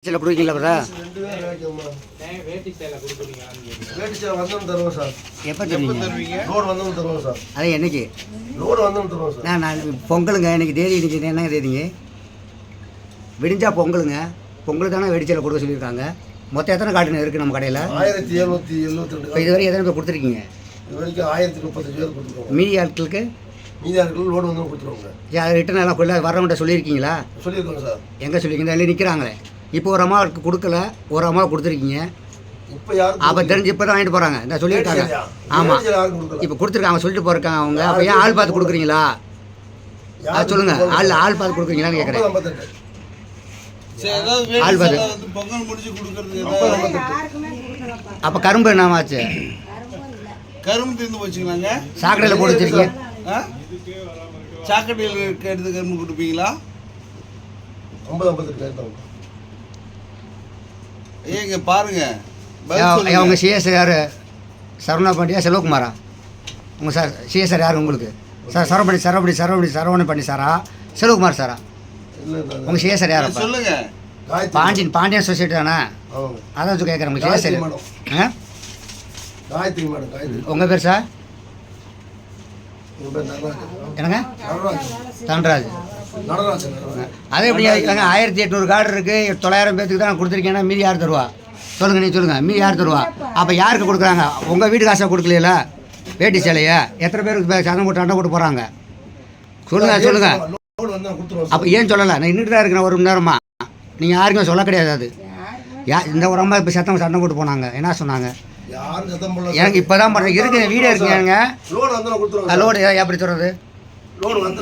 சில கொடுக்கீங்களா ப்ரோ? வேட்டி சேலை வந்தோம் தருவோம் சார். எப்போ தருவீங்க? லோடு வந்தோம் தருவோம் சார். அது என்னைக்கு? லோடு வந்தோம் தருவோம் சார். நான் பொங்கலுங்க இன்னைக்கு தேதி, இன்னைக்கு என்ன தேதிங்க? விடிஞ்சா பொங்கலுங்க. பொங்கல் தானே வேட்டி சேலை கொடுக்க சொல்லியிருக்காங்க. மொத்தம் எத்தனை கார்டு இருக்குது நம்ம கடையில்? 1772. இப்போ இதுவரை எத்தனை பேர் கொடுத்துருக்கீங்க? இது வரைக்கும் 1035 பேர் கொடுத்துருக்கோம். மீதி ஆட்களுக்கு லோடு வந்து கொடுத்துருவோங்க. அது ரிட்டன் எல்லாம் கொள்ள வரவங்கிட்ட சொல்லியிருக்கீங்களா? சொல்லியிருக்கோங்க சார். எங்கே சொல்லியிருக்கீங்க? இல்லை நிற்கிறாங்களே. இப்போ ஒரு அம்மாவுக்கு கொடுக்கல, ஒரு அம்மா கொடுத்துருக்கீங்க. இப்போ யாரும் அப்போ தெரிஞ்சு இப்போ தான் வாங்கிட்டு போகிறாங்க. இந்த சொல்லியிருக்காங்க. ஆமாம், இப்போ கொடுத்துருக்காங்க, சொல்லிட்டு போயிருக்காங்க அவங்க. அப்போ ஏன் ஆள் பார்த்து கொடுக்குறீங்களா? அது சொல்லுங்கள். ஆள் பார்த்து கொடுக்குறீங்களான்னு கேட்குறேன். ஆள் பார்த்து. அப்போ கரும்பு என்னமாச்சு? கரும்பு தீர்ந்து போச்சுங்களாங்க. சாக்கடையில் போட்டு வச்சிருக்கீங்க. சாக்கடையில் எடுத்து கரும்பு கொடுப்பீங்களா? 50 ஏங்க பாருங்க. அவங்க சிஎஸ்ஆர் யார்? சரவணா பாண்டியா, செல்வகுமாரா? உங்கள் சார் சிஎஸ்ஆர் யார் உங்களுக்கு? சார் சரவண பண்ணி சாரா, செல்வகுமார் சாரா? உங்கள் சிஎஸ்ஆர் யார்? சொல்லுங்க. பாண்டியன் சொசைட்டி தானே? அதான் கேட்குறேன். உங்கள் சிஎஸ்ஆர் உங்கள் பேர் சார்? என்னங்க? தன்ராஜ். அதே எப்படி இருக்காங்க? 1800 கார்டு இருக்குது, 900 பேர்த்துக்கு தான் கொடுத்துருக்கேன்னா மீதி யார் தருவா? சொல்லுங்கள், நீங்கள் சொல்லுங்கள். மீதி யார் தருவா? அப்போ யாருக்கு கொடுக்குறாங்க? உங்கள் வீட்டு காசாக கொடுக்கல வேட்டி சேலையை? எத்தனை பேருக்கு சந்தம் போட்டு அண்டை போட்டு போகிறாங்க? சொல்லுங்கள். அப்போ ஏன் சொல்லலை? நான் இன்னிட்டு தான் இருக்கிறேன் 1 மணி நேரமா. நீங்கள் யாருக்குமே சொல்ல கிடையாது. அது இந்த ஒரு அம்மா இப்போ சண்டை போட்டு போனாங்க. என்ன சொன்னாங்க? எனக்கு இப்போ தான் பண்ணுறேன். இருக்குது வீடியோ இருக்குங்க. லோடு எப்படி சொல்கிறது?